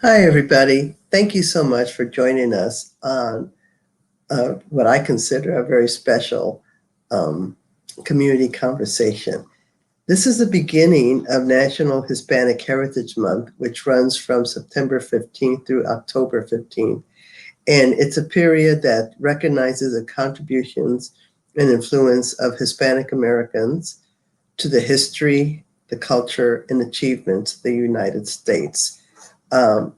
Hi, everybody. Thank you so much for joining us on what I consider a very special um, community conversation. This is the beginning of National Hispanic Heritage Month, which runs from September 15th through October 15th. And it's a period that recognizes the contributions and influence of Hispanic Americans to the history, the culture, and achievements of the United States. Um,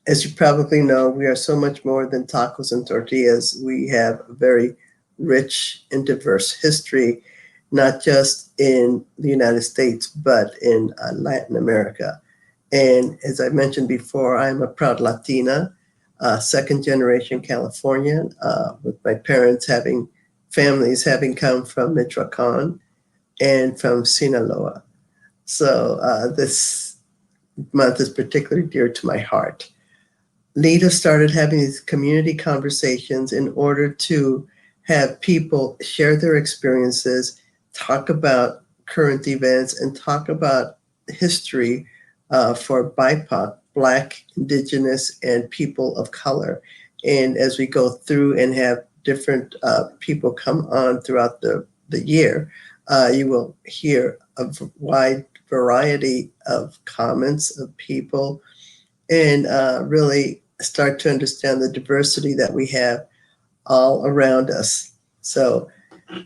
as you probably know, we are so much more than tacos and tortillas. We have a very rich and diverse history, not just in the United States, but in Latin America. And as I mentioned before, I'm a proud Latina, second generation Californian, with my parents families having come from Michoacan and from Sinaloa. So this month is particularly dear to my heart. LEDA started having these community conversations in order to have people share their experiences, talk about current events, and talk about history for BIPOC, Black, Indigenous, and people of color. And as we go through and have different people come on throughout the year, you will hear a wide variety of comments of people and really start to understand the diversity that we have all around us. So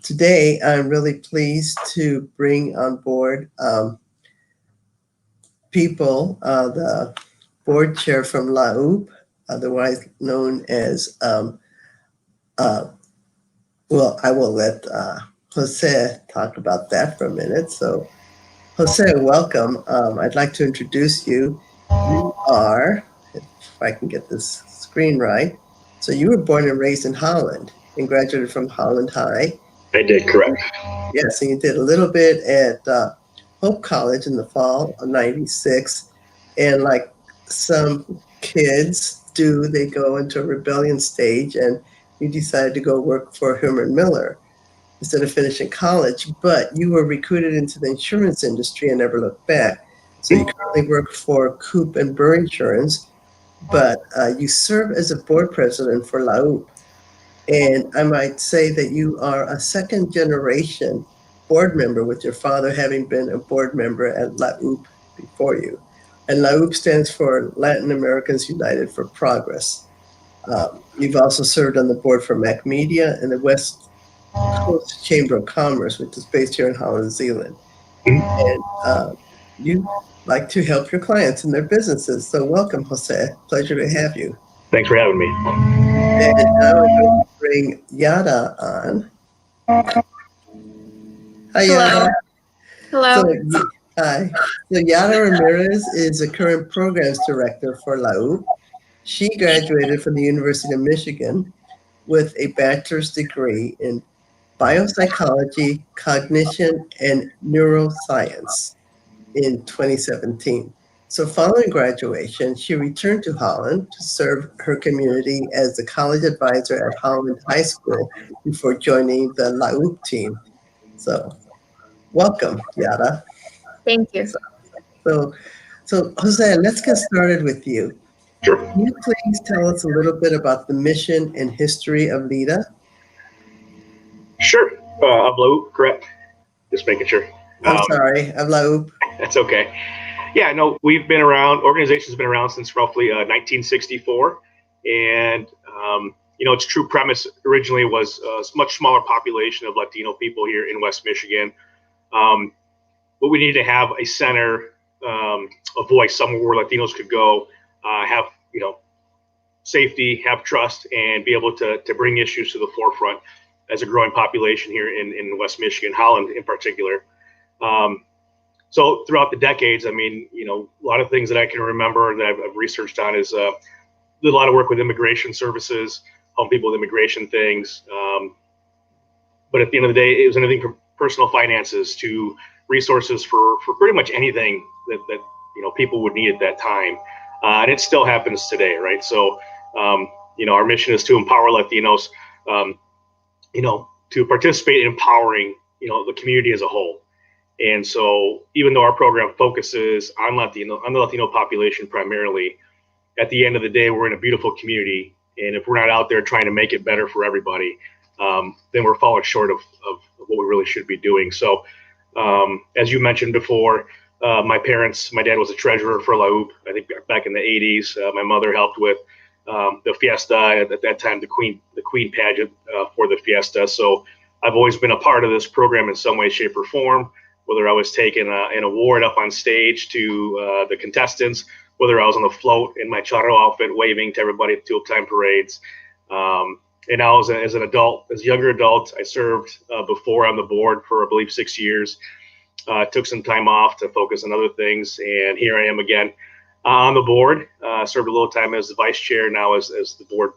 today, I'm really pleased to bring on board people, the board chair from LAUP, otherwise known as, well, I will let Jose talk about that for a minute. So Jose, welcome. I'd like to introduce you. You are, if I can get this screen right, so you were born and raised in Holland and graduated from Holland High. I did, correct. Yes, and you did a little bit at Hope College in the fall of '96. And like some kids do, they go into a rebellion stage, and you decided to go work for Herman Miller instead of finishing college, but you were recruited into the insurance industry and never looked back. So you currently work for Coop and Burr Insurance, but you serve as a board president for LAUP. And I might say that you are a second generation board member, with your father having been a board member at LAUP before you. And LAUP stands for Latin Americans United for Progress. You've also served on the board for Mac Media and the West Coast Chamber of Commerce, which is based here in Holland, Zealand. And you like to help your clients in their businesses. So welcome, Jose. Pleasure to have you. Thanks for having me. And now I'm going to bring Yadah on. Hi, Yadah. Hello. Hi. So Yadah Ramirez is a current programs director for LAUP. She graduated from the University of Michigan with a bachelor's degree in biopsychology, cognition, and neuroscience in 2017. So following graduation, she returned to Holland to serve her community as the college advisor at Holland High School before joining the LAUP team. So welcome, Yadah. Thank you. So Jose, let's get started with you. Sure. Can you please tell us a little bit about the mission and history of LEDA? Sure. Of LAUP, correct? Just making sure. I'm sorry, of LAUP. That's okay. Yeah, no, we've been around, organization's been around since roughly 1964. And, its true premise originally was a much smaller population of Latino people here in West Michigan. But we needed to have a center, a voice, somewhere where Latinos could go, have, safety, have trust, and be able to bring issues to the forefront as a growing population here in West Michigan, Holland in particular. So throughout the decades, a lot of things that I can remember that I've researched on is did a lot of work with immigration services, helping people with immigration things. But at the end of the day, it was anything from personal finances to resources for pretty much anything that people would need at that time. And it still happens today, right? So, our mission is to empower Latinos, to participate in empowering, the community as a whole. And so even though our program focuses on the Latino population primarily, at the end of the day, we're in a beautiful community. And if we're not out there trying to make it better for everybody, then we're falling short of what we really should be doing. So as you mentioned before, my dad was a treasurer for LAUP, I think back in the 80s. My mother helped with the fiesta, at that time, the queen pageant for the fiesta. So I've always been a part of this program in some way, shape, or form, whether I was taking an award up on stage to the contestants, whether I was on the float in my charro outfit, waving to everybody at tulip time parades. And now as a younger adult, I served before on the board for, I believe, 6 years. Took some time off to focus on other things. And here I am again on the board. Served a little time as the vice chair, now as the board,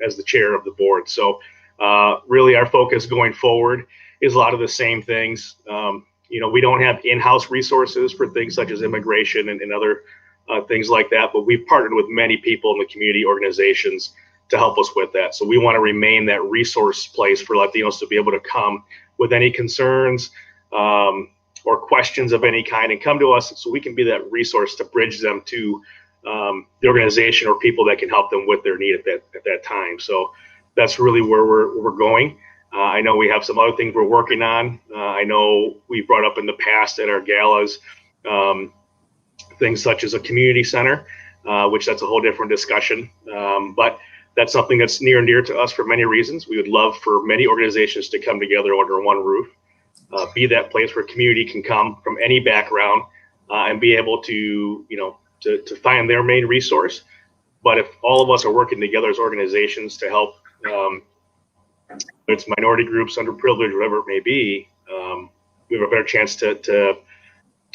as the chair of the board. So really our focus going forward is a lot of the same things. We don't have in-house resources for things such as immigration and other things like that, but we've partnered with many people in the community organizations to help us with that. So we want to remain that resource place for Latinos to be able to come with any concerns or questions of any kind and come to us so we can be that resource to bridge them to the organization or people that can help them with their need at that time. So that's really where we're going. I know we have some other things we're working on. I know we brought up in the past at our galas things such as a community center, which that's a whole different discussion. But that's something that's near and dear to us for many reasons. We would love for many organizations to come together under one roof, be that place where community can come from any background and be able to, to find their main resource. But if all of us are working together as organizations to help, it's minority groups, underprivileged, whatever it may be, we have a better chance to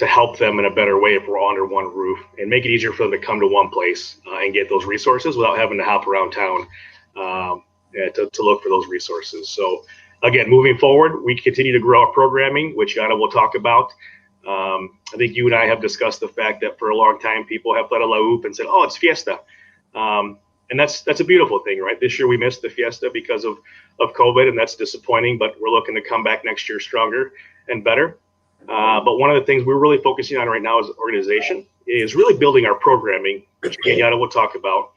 help them in a better way if we're all under one roof and make it easier for them to come to one place and get those resources without having to hop around town to look for those resources. So again, moving forward, we continue to grow our programming, which Yadah will talk about. I think you and I have discussed the fact that for a long time, people have thought of LAUP and said, oh, it's fiesta. And that's a beautiful thing, right? This year we missed the fiesta because of COVID, and that's disappointing, but we're looking to come back next year stronger and better. But one of the things we're really focusing on right now as an organization is really building our programming, which again, Yadah will talk about,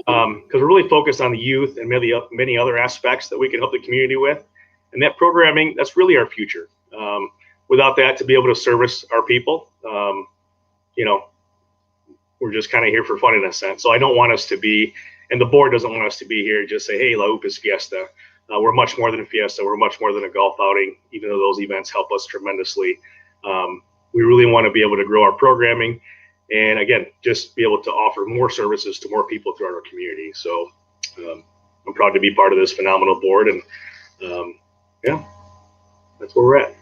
because we're really focused on the youth and many other aspects that we can help the community with. And that programming, that's really our future. Without that, to be able to service our people, we're just kind of here for fun in a sense. So I don't want us to be, and the board doesn't want us to be here just say, hey, LAUP is fiesta. We're much more than a fiesta. We're much more than a golf outing, even though those events help us tremendously. We really want to be able to grow our programming and, again, just be able to offer more services to more people throughout our community. So I'm proud to be part of this phenomenal board. And, that's where we're at.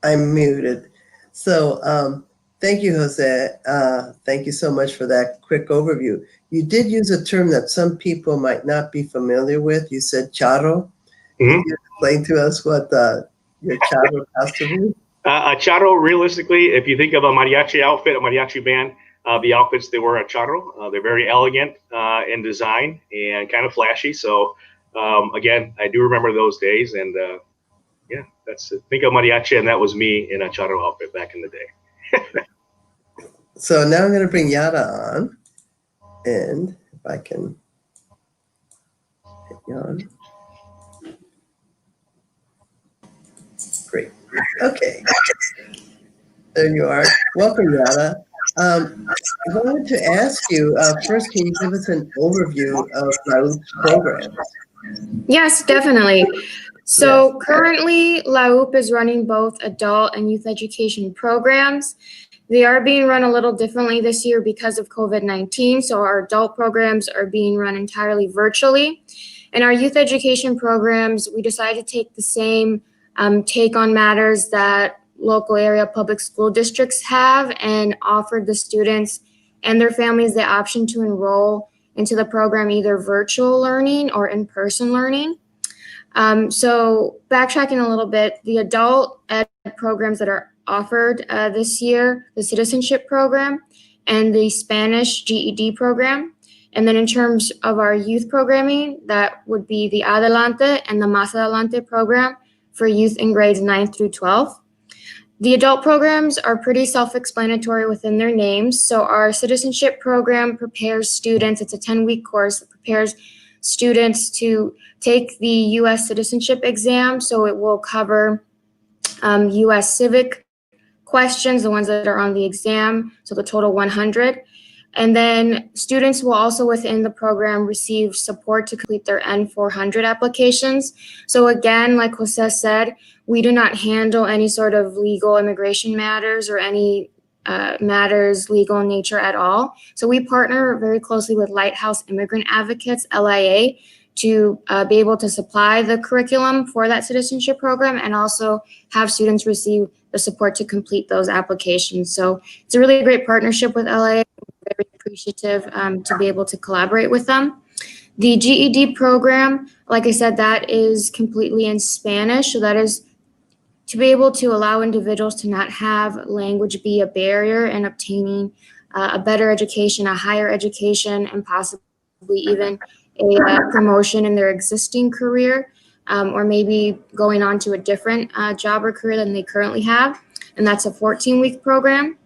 I'm muted. So thank you, Jose. Thank you so much for that quick overview. You did use a term that some people might not be familiar with. You said charro. Mm-hmm. Can you explain to us what your charro costume is? A charro, realistically, if you think of a mariachi outfit, a mariachi band, the outfits they wear are charro. They're very elegant in design and kind of flashy. So again, I do remember those days, and that's it. Think of mariachi, and that was me in a charro outfit back in the day. So now I'm going to bring Yadah on, and if I can hit you on. Great. Okay. There you are. Welcome, Yadah. I wanted to ask you, first, can you give us an overview of LAUP's programs? Yes, definitely. So currently, LAUP is running both adult and youth education programs. They are being run a little differently this year because of COVID-19. So our adult programs are being run entirely virtually. And our youth education programs, we decided to take the same take on matters that local area public school districts have and offered the students and their families the option to enroll into the program, either virtual learning or in-person learning. So backtracking a little bit, the adult ed programs that are offered this year, the citizenship program and the Spanish GED program. And then in terms of our youth programming, that would be the Adelante and the Más Adelante program for youth in grades 9 through 12. The adult programs are pretty self-explanatory within their names. So our citizenship program prepares students, it's a 10-week course that prepares students to take the U.S. citizenship exam. So it will cover U.S. civic questions, the ones that are on the exam, so the total 100. And then students will also within the program receive support to complete their N400 applications. So again, like Jose said, we do not handle any sort of legal immigration matters or any matters legal in nature at all. So we partner very closely with Lighthouse Immigrant Advocates, LIA, to be able to supply the curriculum for that citizenship program and also have students receive the support to complete those applications. So it's a really great partnership with LIA. We're very appreciative to be able to collaborate with them. The GED program, like I said, that is completely in Spanish. So that is to be able to allow individuals to not have language be a barrier in obtaining a better education, a higher education, and possibly even a promotion in their existing career, or maybe going on to a different job or career than they currently have. And that's a 14-week program.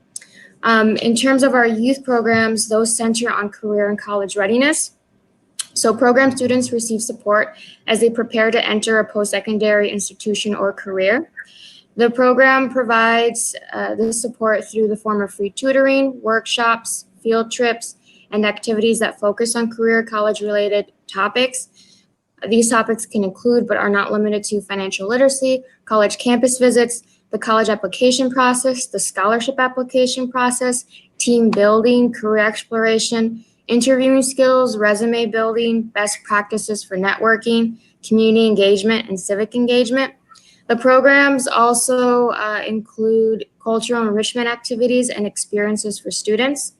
In terms of our youth programs, those center on career and college readiness. So program students receive support as they prepare to enter a post-secondary institution or career. The program provides this support through the form of free tutoring, workshops, field trips, and activities that focus on career college-related topics. These topics can include, but are not limited to, financial literacy, college campus visits, the college application process, the scholarship application process, team building, career exploration, interviewing skills, resume building, best practices for networking, community engagement, and civic engagement. The programs also include cultural enrichment activities and experiences for students.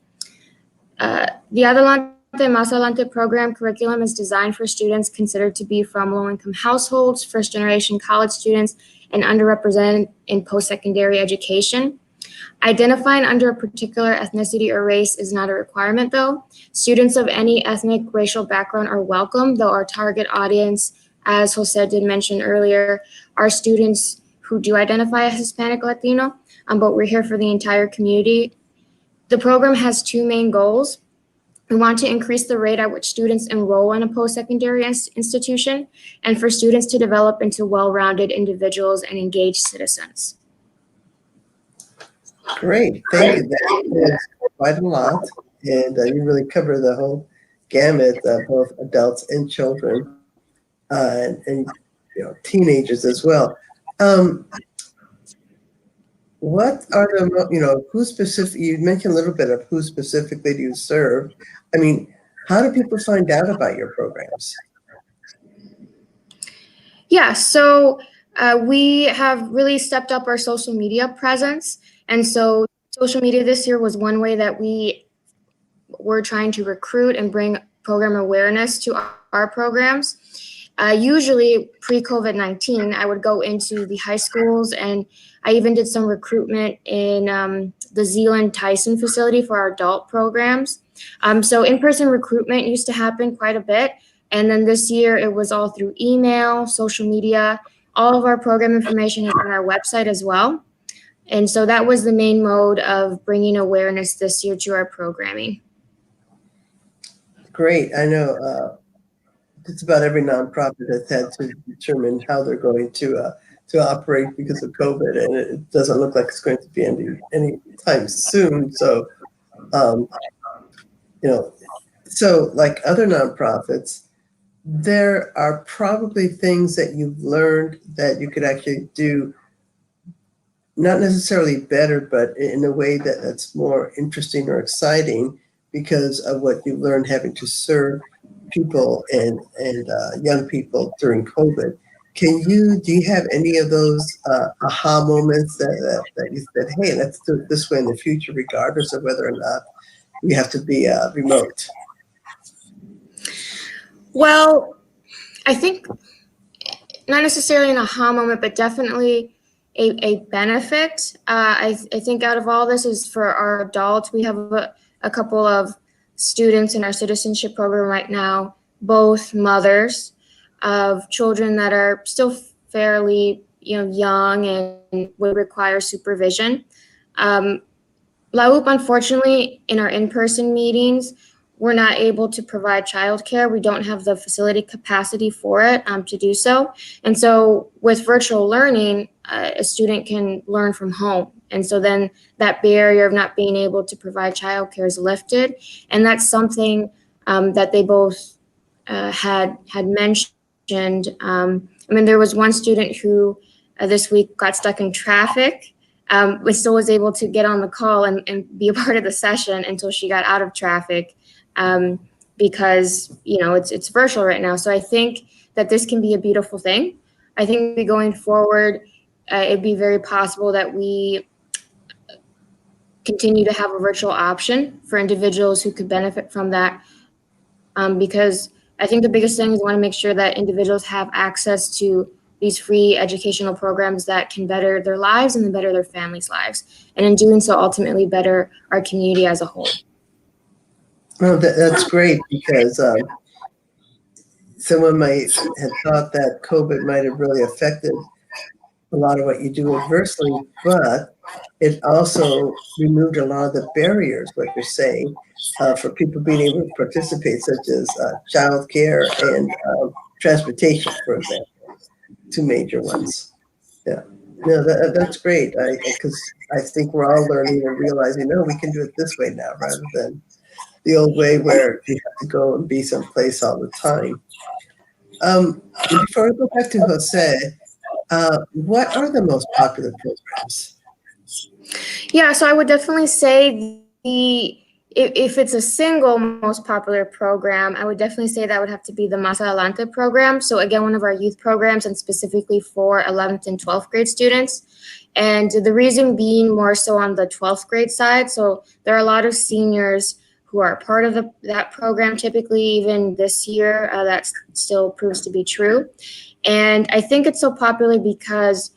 The Adelante Más Adelante program curriculum is designed for students considered to be from low-income households, first-generation college students, and underrepresented in post-secondary education. Identifying under a particular ethnicity or race is not a requirement, though. Students of any ethnic, racial background are welcome, though our target audience, as Jose did mention earlier, are students who do identify as Hispanic Latino, but we're here for the entire community. The program has two main goals. We want to increase the rate at which students enroll in a post-secondary institution and for students to develop into well-rounded individuals and engaged citizens. Great, thank you. That was quite a lot, and you really cover the whole gamut of both adults and children, and teenagers as well. What are the, who specific, you mentioned a little bit of who specifically do you serve. I mean, how do people find out about your programs? Yeah, so we have really stepped up our social media presence. And so social media this year was one way that we were trying to recruit and bring program awareness to our programs. Usually pre-COVID-19, I would go into the high schools, and I even did some recruitment in the Zealand Tyson facility for our adult programs. So in-person recruitment used to happen quite a bit. And then this year it was all through email, social media. All of our program information is on our website as well. And so that was the main mode of bringing awareness this year to our programming. Great. I know just about every nonprofit has had to determine how they're going to operate because of COVID, and it doesn't look like it's going to be any time soon. So, so like other nonprofits, there are probably things that you've learned that you could actually do, not necessarily better, but in a way that's more interesting or exciting because of what you learned having to serve people and young people during COVID. Do you have any of those aha moments that you said, hey, let's do it this way in the future, regardless of whether or not we have to be remote? Well, I think not necessarily an aha moment, but definitely a benefit. I think out of all this is for our adults. We have a couple of students in our citizenship program right now, both mothers of children that are still fairly young and would require supervision. LAUP, unfortunately, in our in-person meetings, we're not able to provide childcare. We don't have the facility capacity for it to do so. And so with virtual learning, a student can learn from home. And so then that barrier of not being able to provide childcare is lifted. And that's something that they both had mentioned. There was one student who this week got stuck in traffic, but still was able to get on the call and be a part of the session until she got out of traffic, because it's virtual right now. So I think that this can be a beautiful thing. I think going forward, it'd be very possible that we continue to have a virtual option for individuals who could benefit from that, because I think the biggest thing is we want to make sure that individuals have access to these free educational programs that can better their lives and then better their families' lives. And in doing so, ultimately better our community as a whole. Well, that's great, because someone might have thought that COVID might have really affected a lot of what you do adversely, but it also removed a lot of the barriers, what you're saying, for people being able to participate, such as childcare and transportation, for example, two major ones. Yeah, no, that's great. Because I think we're all learning and realizing, no, we can do it this way now rather than the old way where you have to go and be someplace all the time. Before I go back to Jose, what are the most popular programs? Yeah, so I would definitely say if it's a single most popular program, I would definitely say that would have to be the Más Adelante program. So again, one of our youth programs, and specifically for 11th and 12th grade students. And the reason being more so on the 12th grade side. So there are a lot of seniors who are part of that program, typically even this year, that still proves to be true. And I think it's so popular because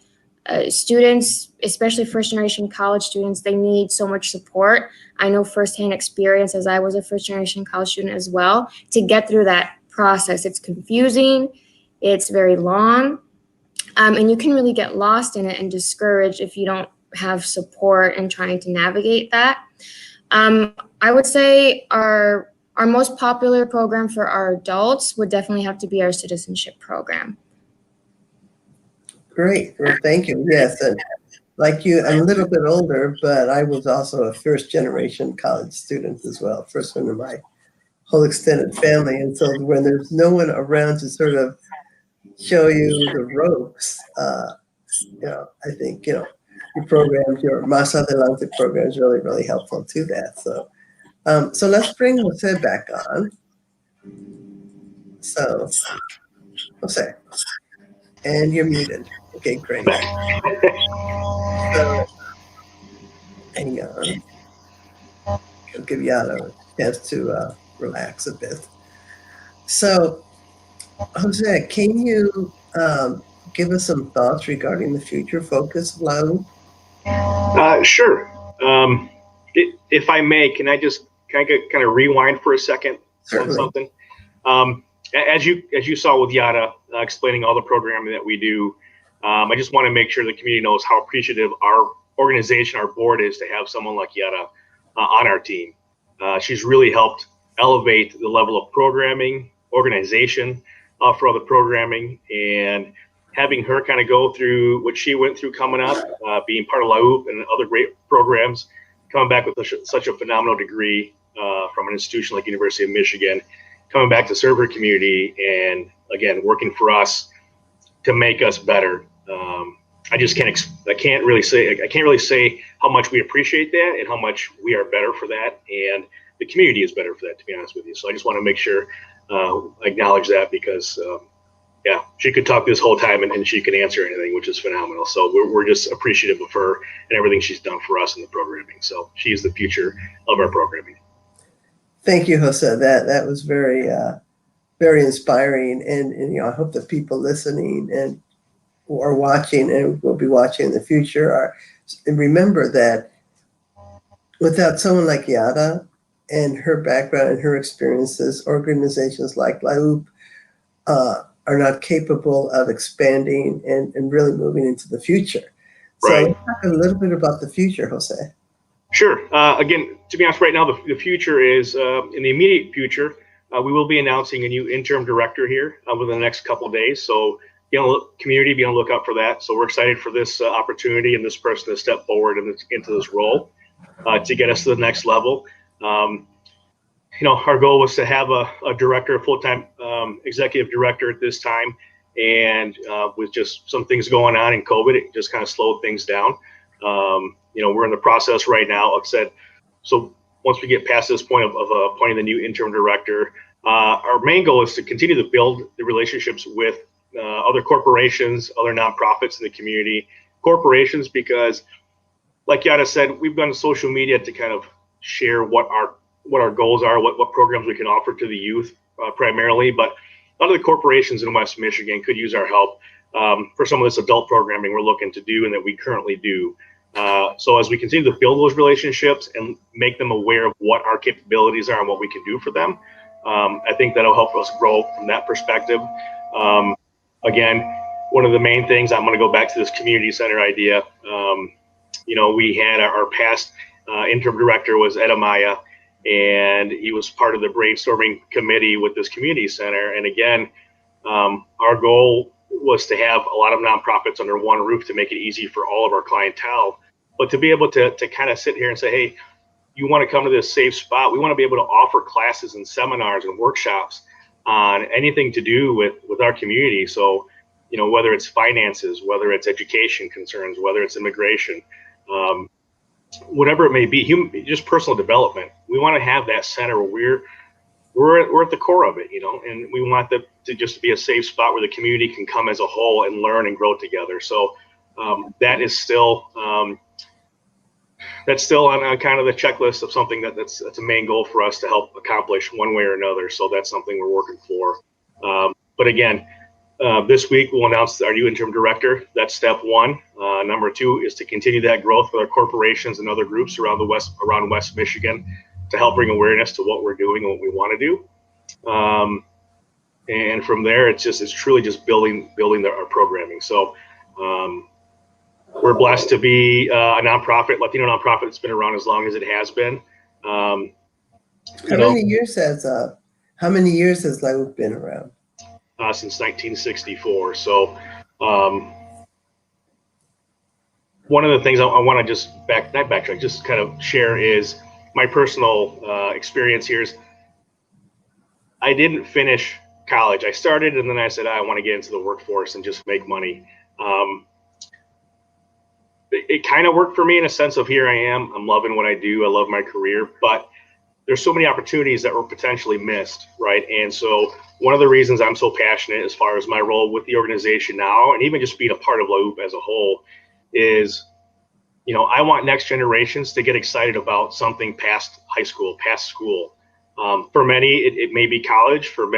students, especially first-generation college students, they need so much support. I know firsthand experience, as I was a first-generation college student as well, to get through that process. It's confusing, it's very long, and you can really get lost in it and discouraged if you don't have support in trying to navigate that. I would say our most popular program for our adults would definitely have to be our citizenship program. Great. Well, thank you. Yes, and like you, I'm a little bit older, but I was also a first-generation college student as well, first one in my whole extended family. And so when there's no one around to sort of show you the ropes, I think, your programs, your Más Adelante program is really, really helpful to that. So let's bring Jose back on. So, Jose, and you're muted. Okay, great. So, hang on. I'll give Yadah a chance to relax a bit. So, Jose, can you give us some thoughts regarding the future focus of LAUP? Sure. If I may, can I just kind of rewind for a second Certainly. on something? As you saw with Yadah explaining all the programming that we do, I just want to make sure the community knows how appreciative our organization, our board is to have someone like Yadah on our team. She's really helped elevate the level of programming, organization for all the programming, and having her kind of go through what she went through coming up, being part of LAUP and other great programs, coming back with such a phenomenal degree from an institution like University of Michigan, coming back to serve her community, and again, working for us to make us better. I can't really say how much we appreciate that and how much we are better for that, and the community is better for that, to be honest with you. So I just want to make sure I acknowledge that, because she could talk this whole time and she can answer anything, which is phenomenal. So we're just appreciative of her and everything she's done for us in the programming. So she is the future of our programming. Thank you, Jose. That was very, very inspiring, and I hope that people listening and who are watching and will be watching in the future and remember that without someone like Yadah and her background and her experiences, organizations like LAUP are not capable of expanding and really moving into the future. So Right. let's talk a little bit about the future, Jose. Sure. Again, to be honest, right now, the future is, in the immediate future, we will be announcing a new interim director here within the next couple of days. So, community, be on the lookout for that. So we're excited for this opportunity and this person to step forward into this role to get us to the next level. Our goal was to have a director, a full-time executive director at this time. And with just some things going on in COVID, it just kind of slowed things down. We're in the process right now, like I said. So once we get past this point of appointing the new interim director, our main goal is to continue to build the relationships with other corporations, other nonprofits in the community, corporations, because like Yadah said, we've done social media to kind of share what our goals are, what programs we can offer to the youth primarily, but a lot of the corporations in West Michigan could use our help for some of this adult programming we're looking to do and that we currently do. So as we continue to build those relationships and make them aware of what our capabilities are and what we can do for them, I think that'll help us grow from that perspective. Again, one of the main things, I'm going to go back to this community center idea. We had our past interim director was Ed Amaya, and he was part of the brainstorming committee with this community center. And again, our goal was to have a lot of nonprofits under one roof to make it easy for all of our clientele, but to be able to kind of sit here and say, hey, you want to come to this safe spot? We want to be able to offer classes and seminars and workshops on anything to do with our community. So, whether it's finances, whether it's education concerns, whether it's immigration, whatever it may be, just personal development. We want to have that center where we're at the core of it, and we want to just be a safe spot where the community can come as a whole and learn and grow together. So that is still that's still on kind of the checklist of something that's a main goal for us to help accomplish one way or another. So that's something we're working for. But again, this week we'll announce our new interim director. That's step one. Number two is to continue that growth with our corporations and other groups around West Michigan to help bring awareness to what we're doing and what we want to do. And from there, it's truly just building our programming. So we're blessed to be a nonprofit, Latino nonprofit that's been around as long as it has been. How many years has LAUP been around? Since 1964. So one of the things I want to just backtrack, just kind of share is my personal experience here is I didn't finish college. I started and then I said, I want to get into the workforce and just make money. It kind of worked for me in a sense of here I am. I'm loving what I do. I love my career, but there's so many opportunities that were potentially missed, right? And so one of the reasons I'm so passionate as far as my role with the organization now, and even just being a part of LAUP as a whole, is, I want next generations to get excited about something past high school, past school. For many, it may be college. For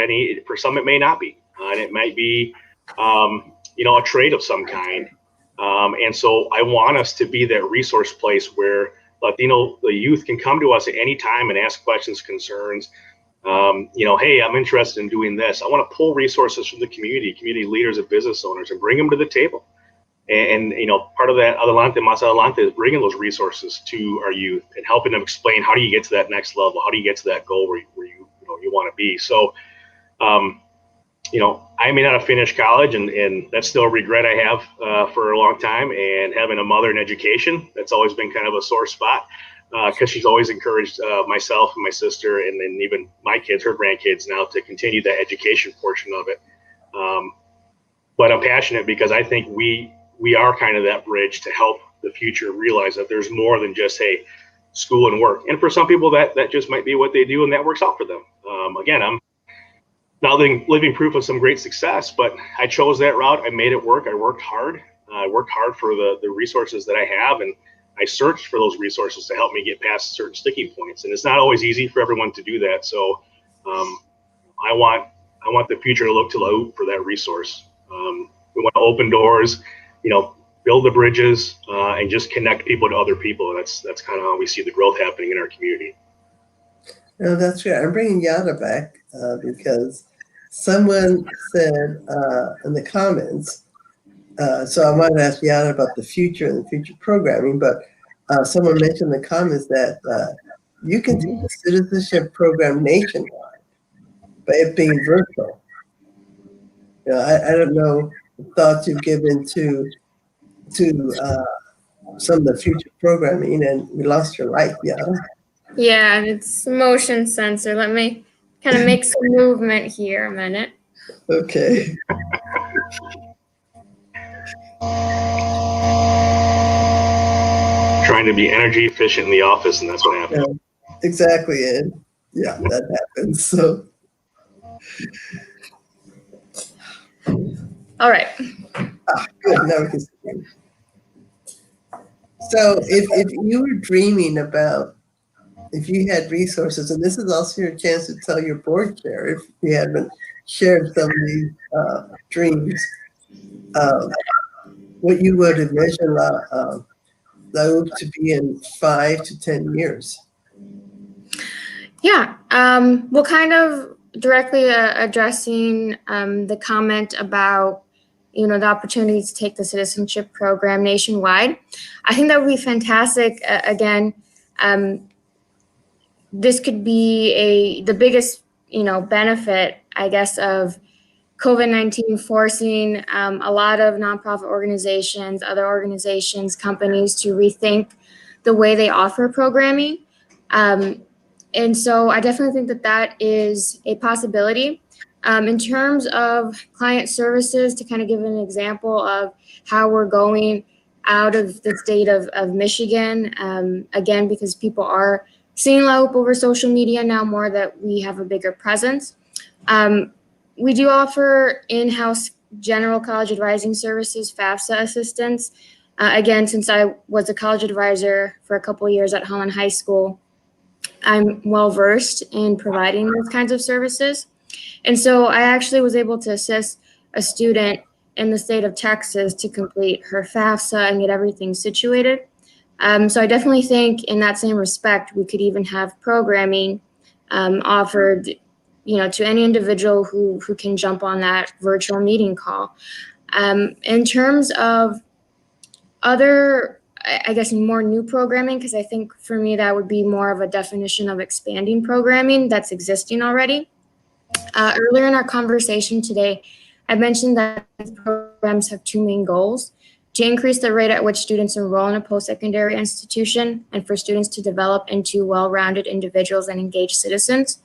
some, it may not be. And it might be, a trade of some kind. And so I want us to be that resource place where the youth can come to us at any time and ask questions, concerns. Hey, I'm interested in doing this. I want to pull resources from the community leaders and business owners and bring them to the table. And part of that Adelante, Más Adelante is bringing those resources to our youth and helping them explain how do you get to that next level? How do you get to that goal where you want to be? So, I may not have finished college, and that's still a regret I have for a long time. And having a mother in education, that's always been kind of a sore spot because she's always encouraged myself and my sister, and then even my kids, her grandkids now, to continue that education portion of it. But I'm passionate because I think we are kind of that bridge to help the future realize that there's more than just, hey, school and work. And for some people, that just might be what they do, and that works out for them. Again, I'm not living proof of some great success, but I chose that route. I made it work. I worked hard. I worked hard for the resources that I have, and I searched for those resources to help me get past certain sticking points. And it's not always easy for everyone to do that. So I want the future to look to LAUP for that resource. We want to open doors, build the bridges, and just connect people to other people. That's kind of how we see the growth happening in our community. No, that's great. I'm bringing Yadah back because Someone said in the comments, so I wanted to ask Yadah about the future and the future programming, but someone mentioned in the comments that you can do the citizenship program nationwide, but it being virtual. You know, I don't know the thoughts you've given to some of the future programming, and we lost your light, Yadah. Yeah, it's motion sensor. Let me kind of make some movement here a minute. Okay. Trying to be energy efficient in the office, and that's what happened. Yeah, exactly, and yeah, that happens. So, All right. good. Now we can see you. So, if you were dreaming about, if you had resources, and this is also your chance to tell your board chair if you haven't shared some of these dreams, what you would envision LAUP to be in 5 to 10 years. Yeah. Well, kind of directly addressing the comment about, you know, the opportunity to take the citizenship program nationwide. I think that would be fantastic. Again, this could be the biggest, you know, benefit, I guess, of COVID-19 forcing a lot of nonprofit organizations, other organizations, companies to rethink the way they offer programming. And so I definitely think that that is a possibility. In terms of client services, to kind of give an example of how we're going out of the state of Michigan, again, because people are seeing LAUP over social media now more that we have a bigger presence. We do offer in-house general college advising services, FAFSA assistance. Again, since I was a college advisor for a couple of years at Holland High School, I'm well-versed in providing those kinds of services. And so I actually was able to assist a student in the state of Texas to complete her FAFSA and get everything situated. So I definitely think in that same respect, we could even have programming offered, you know, to any individual who can jump on that virtual meeting call. In terms of other, I guess, more new programming, because I think for me that would be more of a definition of expanding programming that's existing already. Earlier in our conversation today, I mentioned that programs have two main goals: to increase the rate at which students enroll in a post-secondary institution and for students to develop into well-rounded individuals and engaged citizens.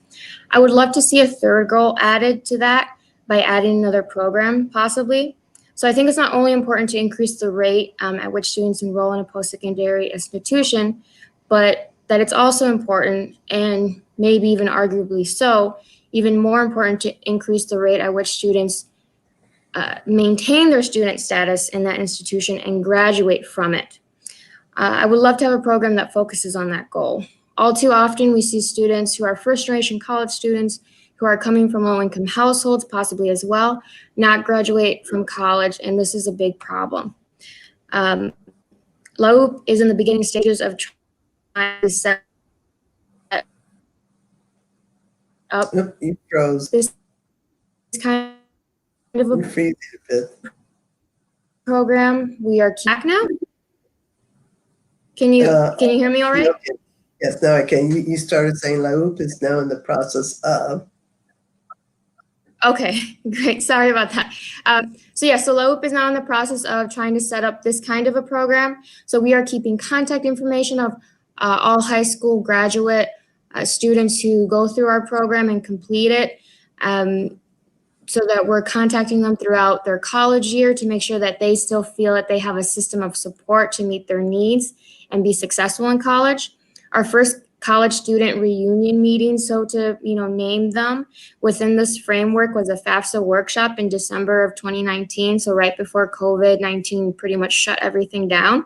I would love to see a third goal added to that by adding another program, possibly. So I think it's not only important to increase the rate at which students enroll in a post-secondary institution, but that it's also important, and maybe even arguably so, even more important, to increase the rate at which students maintain their student status in that institution and graduate from it. I would love to have a program that focuses on that goal. All too often, we see students who are first-generation college students who are coming from low-income households, possibly as well, not graduate from college, and this is a big problem. LAUP is in the beginning stages of trying to set up You froze. this kind of You're a freezing a bit. program. We are back now. Can you hear me all right? Okay. Yes, now I can. You started saying LAUP is now in the process of. Okay, great. Sorry about that. So LAUP is now in the process of trying to set up this kind of a program. So we are keeping contact information of all high school graduate students who go through our program and complete it, so that we're contacting them throughout their college year to make sure that they still feel that they have a system of support to meet their needs and be successful in college. Our first college student reunion meeting, so to name them, within this framework was a FAFSA workshop in December of 2019, so right before COVID-19 pretty much shut everything down.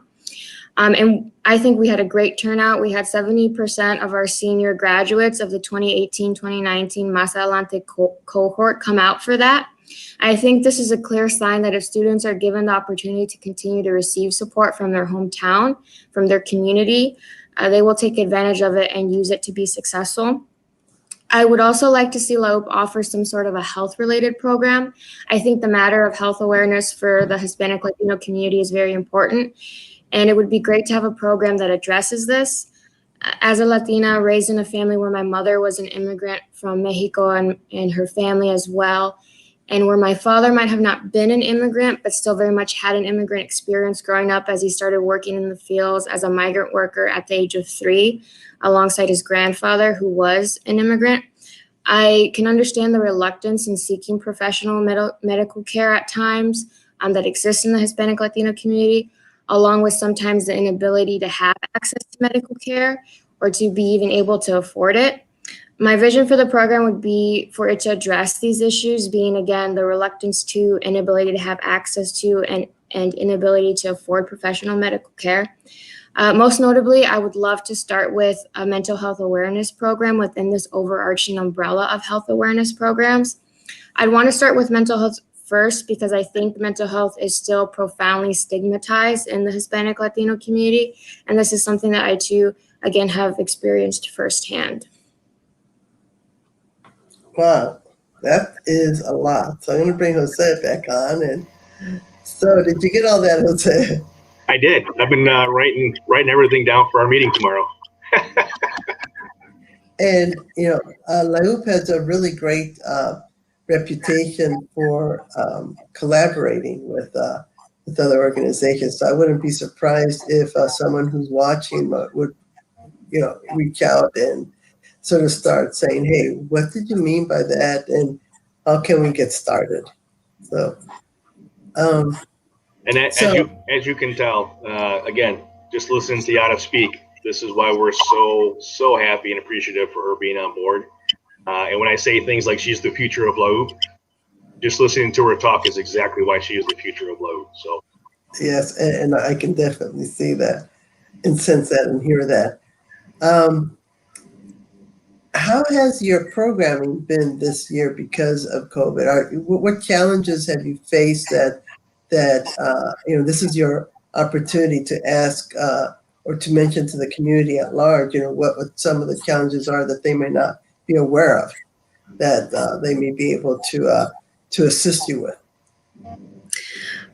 And I think we had a great turnout. We had 70% of our senior graduates of the 2018-2019 Más Adelante cohort come out for that. I think this is a clear sign that if students are given the opportunity to continue to receive support from their hometown, from their community, they will take advantage of it and use it to be successful. I would also like to see LAUP offer some sort of a health-related program. I think the matter of health awareness for the Hispanic Latino community is very important, and it would be great to have a program that addresses this. As a Latina raised in a family where my mother was an immigrant from Mexico and her family as well, and where my father might have not been an immigrant, but still very much had an immigrant experience growing up as he started working in the fields as a migrant worker at the age of 3, alongside his grandfather, who was an immigrant. I can understand the reluctance in seeking professional medical care at times that exists in the Hispanic Latino community, along with sometimes the inability to have access to medical care or to be even able to afford it. My vision for the program would be for it to address these issues, being again the reluctance to, inability to have access to, and inability to afford professional medical care. Most notably, I would love to start with a mental health awareness program within this overarching umbrella of health awareness programs. I'd want to start with mental health first because I think mental health is still profoundly stigmatized in the Hispanic Latino community, and this is something that I too, again, have experienced firsthand. Wow, that is a lot. So I'm going to bring Jose back on. And so, did you get all that, Jose? I did. I've been writing everything down for our meeting tomorrow. And LAUP has a really great reputation for collaborating with other organizations. So I wouldn't be surprised if someone who's watching would reach out and sort of start saying, "Hey, what did you mean by that? And how can we get started?" So. And as you can tell, again, just listening to Yadah speak, this is why we're so happy and appreciative for her being on board. And when I say things like she's the future of LAUP, just listening to her talk is exactly why she is the future of LAUP. So yes, and I can definitely see that and sense that and hear that. How has your programming been this year because of COVID? What challenges have you faced that this is your opportunity to ask or to mention to the community at large, what some of the challenges are that they may not be aware of, that they may be able to assist you with?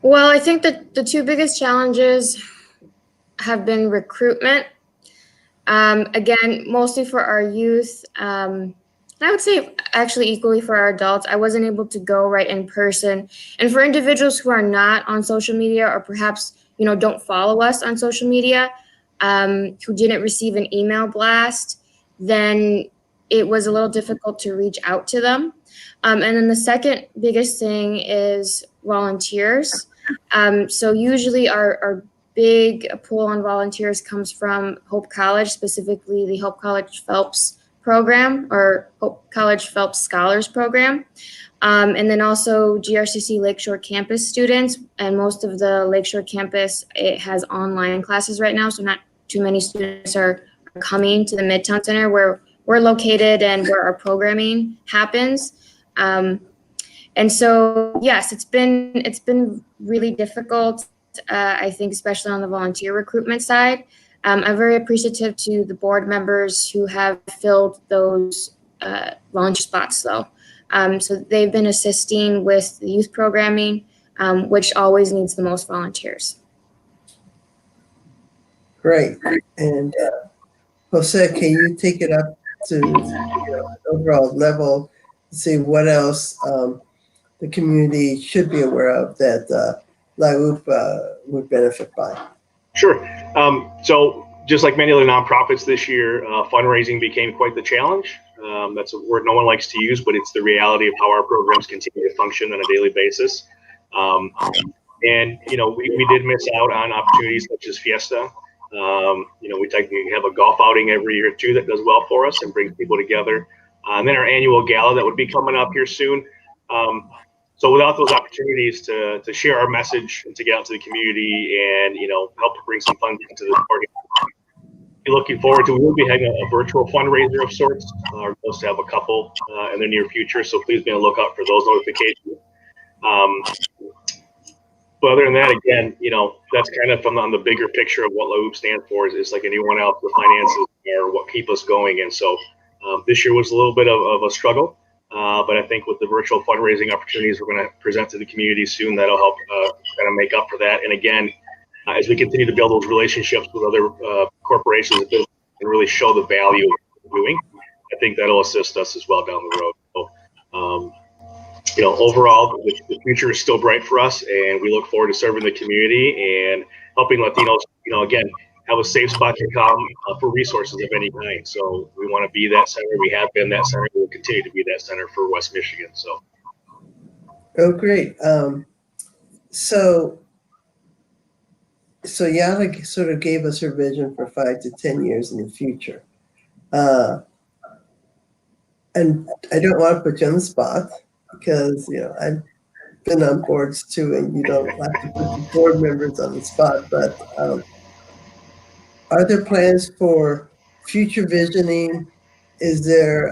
Well, I think that the two biggest challenges have been recruitment. Again, mostly for our youth. I would say actually equally for our adults. I wasn't able to go right in person. And for individuals who are not on social media or perhaps, don't follow us on social media, who didn't receive an email blast, then it was a little difficult to reach out to them. And then the second biggest thing is volunteers. So usually our big pool on volunteers comes from Hope College, specifically the Hope College Phelps program or Hope College Phelps Scholars program. And then also GRCC Lakeshore campus students, and most of the Lakeshore campus, it has online classes right now, so not too many students are coming to the Midtown Center where we're located and where our programming happens. And so, yes, it's been really difficult. I think especially on the volunteer recruitment side. I'm very appreciative to the board members who have filled those volunteer spots though. So they've been assisting with the youth programming, which always needs the most volunteers. Great. And Jose, can you take it up to an overall level, see what else the community should be aware of that LAUP would benefit by? Sure. So just like many other nonprofits this year, fundraising became quite the challenge. That's a word no one likes to use, but it's the reality of how our programs continue to function on a daily basis. And we did miss out on opportunities such as Fiesta. We technically have a golf outing every year too that does well for us and brings people together. And then our annual gala that would be coming up here soon. So without those opportunities to share our message and to get out to the community and help to bring some funds into the party, looking forward to, we will be having a virtual fundraiser of sorts. We're supposed to have a couple in the near future, so please be on the lookout for those notifications. But other than that, again, that's kind of on the bigger picture of what LAUP stands for. Is like anyone else, the finances are what keep us going. And so This year was a little bit of a struggle, but I think with the virtual fundraising opportunities we're going to present to the community soon, that'll help kind of make up for that. And again, as we continue to build those relationships with other corporations and really show the value of what we're doing, I think that'll assist us as well down the road. So, you know, overall, the future is still bright for us, and we look forward to serving the community and helping Latinos, you know, again, have a safe spot to come for resources of any kind. So we want to be that center. We have been that center. We will continue to be that center for West Michigan. So. Oh, great. So Yadah sort of gave us her vision for 5 to 10 years in the future. And I don't want to put you on the spot because, you know, I've been on boards too, and you don't have to put the board members on the spot, but are there plans for future visioning? Is there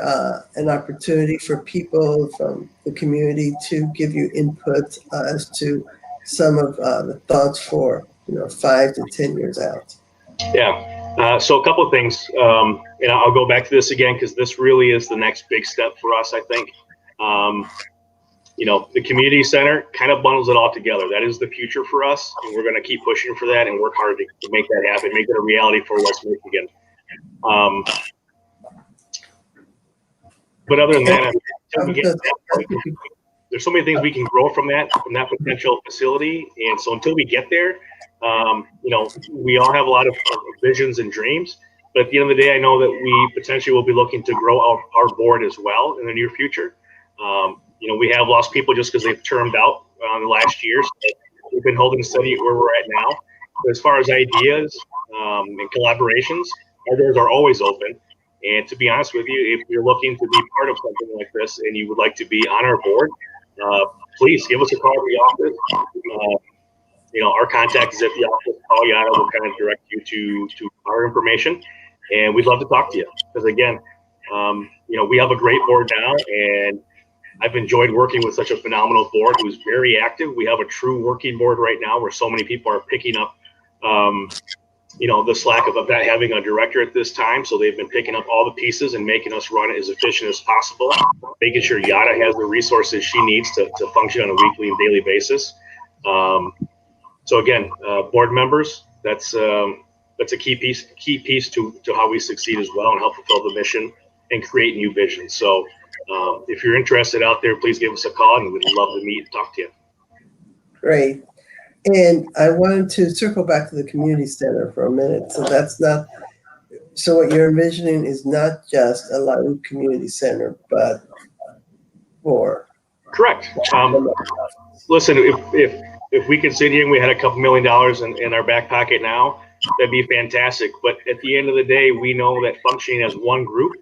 an opportunity for people from the community to give you input as to some of the thoughts for, you know, 5 to 10 years out? Yeah. So a couple of things, and I'll go back to this again because this really is the next big step for us, I think. You know, the community center kind of bundles it all together. That is the future for us, and we're going to keep pushing for that and work hard to make that happen, make it a reality for West Michigan. But other than that, there's so many things we can grow from that potential facility. And so until we get there, you know, we all have a lot of visions and dreams. But at the end of the day, I know that we potentially will be looking to grow our board as well in the near future. You know, we have lost people just because they've termed out the last year. So we've been holding steady where we're at now. But as far as ideas and collaborations, our doors are always open. And to be honest with you, if you're looking to be part of something like this and you would like to be on our board, please give us a call at the office. You know, our contact is at the office. Call Yadah. We'll kind of direct you to our information, and we'd love to talk to you. Because again, you know, we have a great board now, and I've enjoyed working with such a phenomenal board who's very active. We have a true working board right now where so many people are picking up, you know, the slack of not having a director at this time. So they've been picking up all the pieces and making us run it as efficient as possible, making sure Yadah has the resources she needs to function on a weekly and daily basis. So again, board members, that's a key piece to how we succeed as well and help fulfill the mission and create new visions. So if you're interested out there, please give us a call, and we'd love to meet and talk to you. Great. And I wanted to circle back to the community center for a minute. So what you're envisioning is not just a LAUP community center, but for. Correct. Listen, if we could sit here and we had $2 million in our back pocket now, that'd be fantastic. But at the end of the day, we know that functioning as one group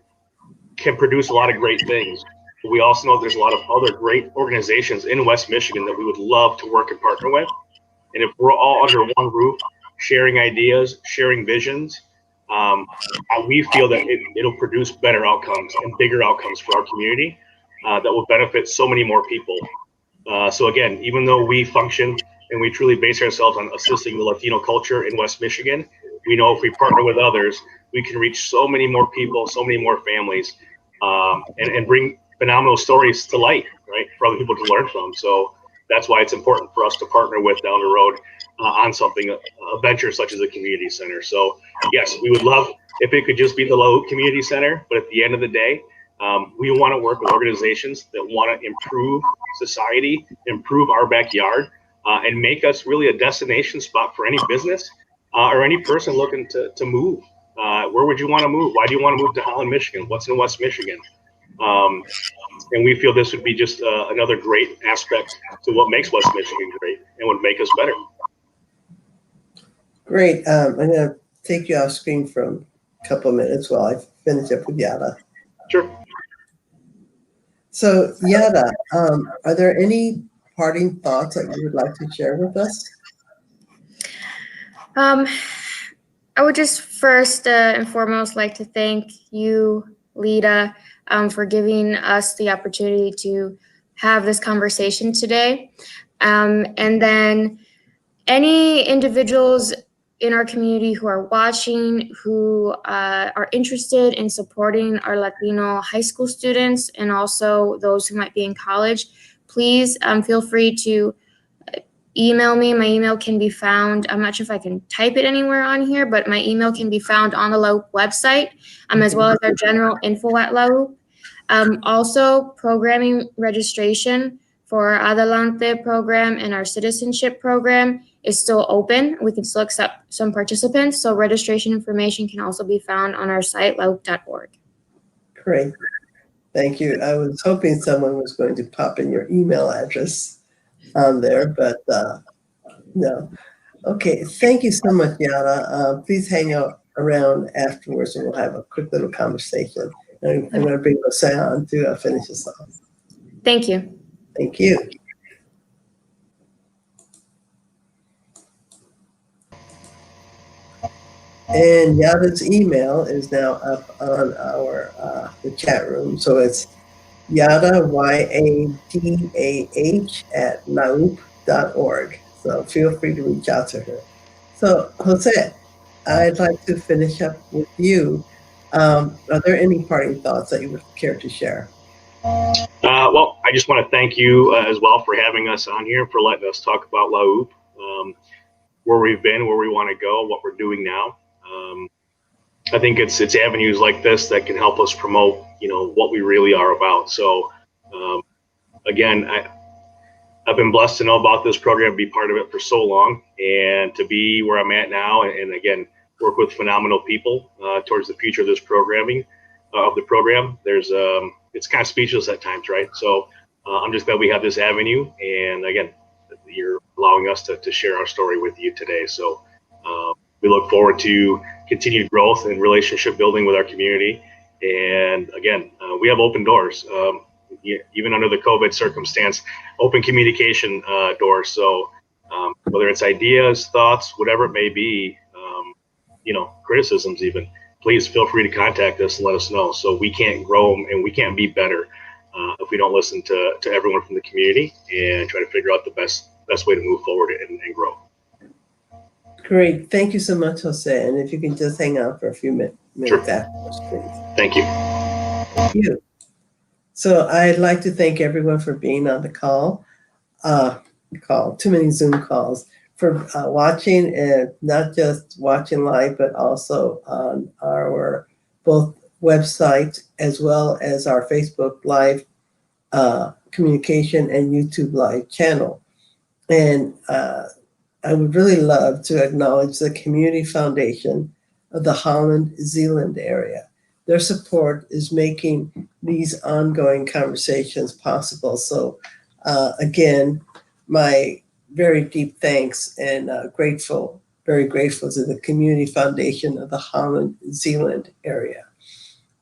can produce a lot of great things. But we also know there's a lot of other great organizations in West Michigan that we would love to work and partner with. And if we're all under one roof, sharing ideas, sharing visions, we feel that it'll produce better outcomes and bigger outcomes for our community that will benefit so many more people. So again, even though we function and we truly base ourselves on assisting the Latino culture in West Michigan, we know if we partner with others, we can reach so many more people, so many more families, and bring phenomenal stories to light, right, for other people to learn from. So that's why it's important for us to partner with down the road on something, a venture such as a community center. So yes, we would love if it could just be the LAUP Community Center, but at the end of the day, we want to work with organizations that want to improve society, improve our backyard, and make us really a destination spot for any business or any person looking to move. Where would you want to move? Why do you want to move to Holland, Michigan? What's in West Michigan? And we feel this would be just another great aspect to what makes West Michigan great and would make us better. Great. I'm going to take you off screen for a couple of minutes while I finish up with Yadah. Sure. So Yadah, are there any parting thoughts that you would like to share with us? I would just first and foremost like to thank you, LEDA, for giving us the opportunity to have this conversation today. And then any individuals in our community who are watching, who are interested in supporting our Latino high school students and also those who might be in college, please feel free to email me. My email can be found. I'm not sure if I can type it anywhere on here, but my email can be found on the LAUP website, as well as our general info at LAUP. Also, programming registration for our Adelante program and our citizenship program is still open. We can still accept some participants, so registration information can also be found on our site, laup.org. Great. Thank you. I was hoping someone was going to pop in your email address on there, but no. Okay, thank you so much, Yadah. Please hang out around afterwards and we'll have a quick little conversation. And I'm going to bring Jose on to finish this off. Thank you. Thank you. And Yadah's email is now up on our the chat room. So it's Yadah, YADAH at LAUP.org. So feel free to reach out to her. So Jose, I'd like to finish up with you. Are there any parting thoughts that you would care to share? Well, I just want to thank you as well for having us on here, for letting us talk about LAUP, where we've been, where we want to go, what we're doing now. I think it's avenues like this that can help us promote, what we really are about. So, again, I've been blessed to know about this program, be part of it for so long, and to be where I'm at now, and again, work with phenomenal people towards the future of this programming, of the program. It's kind of speechless at times, right? So I'm just glad we have this avenue, and again, you're allowing us to share our story with you today. So we look forward to continued growth and relationship building with our community. And again, we have open doors, even under the COVID circumstance, open communication doors. So whether it's ideas, thoughts, whatever it may be, criticisms even, please feel free to contact us and let us know. So we can't grow and we can't be better if we don't listen to everyone from the community and try to figure out the best way to move forward and grow. Great. Thank you so much, Jose. And if you can just hang out for a few minutes Sure. afterwards, please. Thank you. Thank you. So I'd like to thank everyone for being on the call. Too many Zoom calls, for watching, and not just watching live, but also on our both website as well as our Facebook Live communication and YouTube Live channel. And I would really love to acknowledge the Community Foundation of the Holland Zeeland area. Their support is making these ongoing conversations possible. So again, my very deep thanks and very grateful to the Community Foundation of the Holland Zeeland area.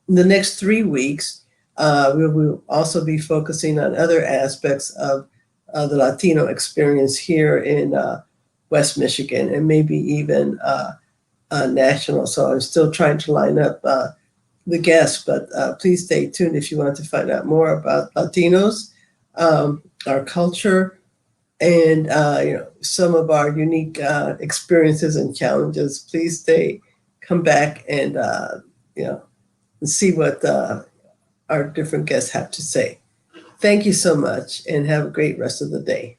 In the next 3 weeks, we will also be focusing on other aspects of the Latino experience here in West Michigan, and maybe even national. So I'm still trying to line up the guests, but please stay tuned if you want to find out more about Latinos, our culture, and some of our unique experiences and challenges. Please come back and see what our different guests have to say. Thank you so much, and have a great rest of the day.